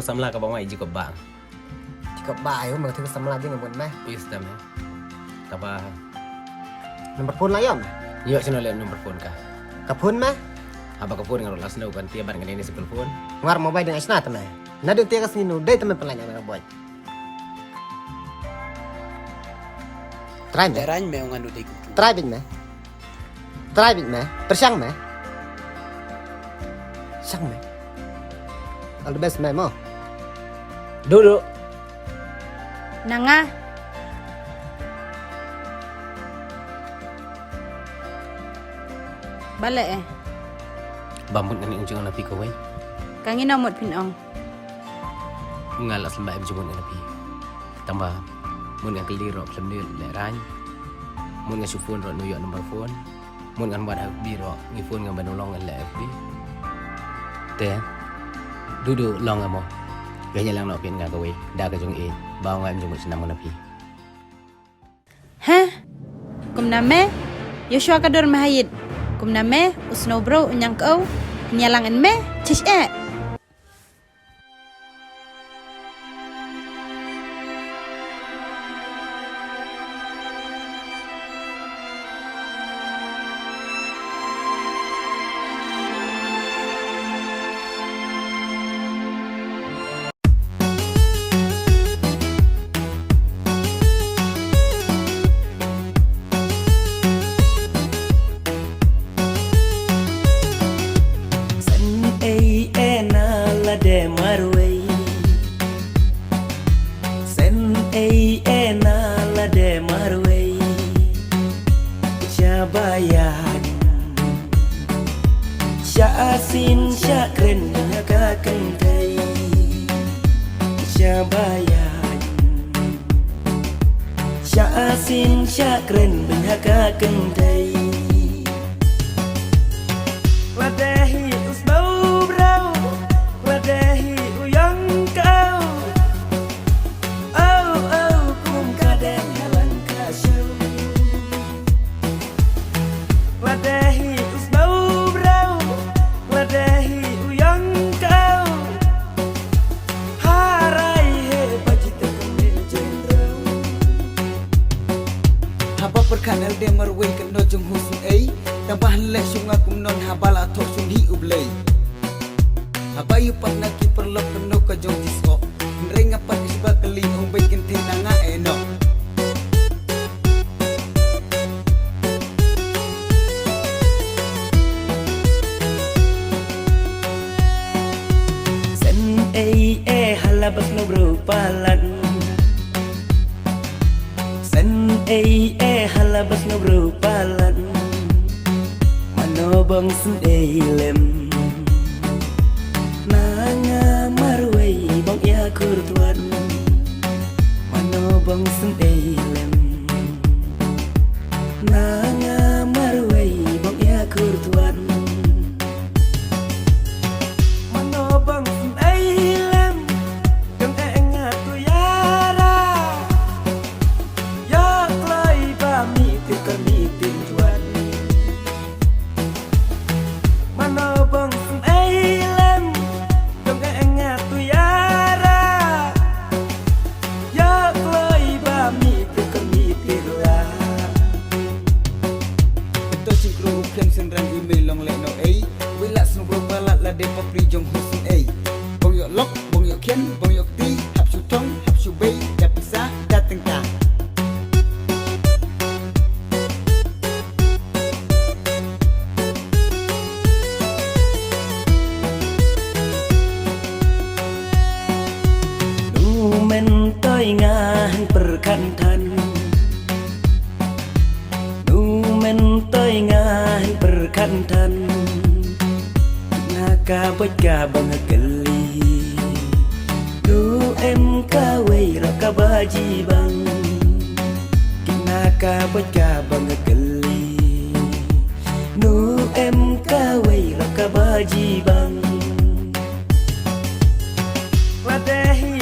samla ka bang jiko bang. Jika bayo mga samla din ngamon meh. Is dam. Taba Nomor phone layom. yo sino le nomor phone ka. Kapun meh. Haba ka phone ngaro las no kan tiaban kan ini sebel phone. Ngar mobile dengan isna tamay. Nadu tiya kas ninu day tamay pelanya mga boy. Try meh. Daran me nganu de ku. Try bin meh. Try bin meh. Persyang meh. Syang meh. All the best meh mo. Duduk. Nanga. Balik Bambut kan ujung napi ko way. Kangin na mot pinong. Ngalas lembah ujung napi. Tambah mun yang keliro lemni le rany. Mun nga phone ro New York nomor phone. Mun kan buat FB ro ngi phone nga banolong le FB. Te. Duduk long mo. Kaya lang no pin nga kaway. Da ka jong e. Bawa nga ujung senam napi. Hah? Kum name? Yosua kadur mahayid. Kum name? Usno bro unyang kau. Nyalangan me? Cish de marway sen na la de marway shabayan shaasin shakren ka kantai shabayan shaasin shakren ka kantai wadahi usbau brau wadahi uyang kau oh kum kadang halan kasau wadahi usbau brau wadahi uyang kau harai he bajita kamil jendrau haba perkanal de marway kan no jung husun ai tambah le sunga kum non habala thok sun hi ublei abayu patna ki perlok no ka jong disko ringa pat isba kali hong bai kin the nanga eno sen halabas no bro palan sen halabas no bro palan mano bang sen lem nanga marway bang ya kurtuan mano bang sen lem nanga marway bang ya kurtuan mano bang sen lem dong enga tu yara ya klai ba mi ti ka mi tin juan mano bang sen lem dong enga tu yara ya klai ba mi ti ka mi tin la to sinkro kem sen ran email long le no ai wila sno bro balat la de papri jong husin ai bong yo lok bong yo ken bong yo ti hap su tong hap su bei da pisa dateng ka men toy ngang perkantan men toy ngang perkantan naka bajka bang keli em kawai raka baji bang naka bajka bang keli em kawai raka baji bang wadahi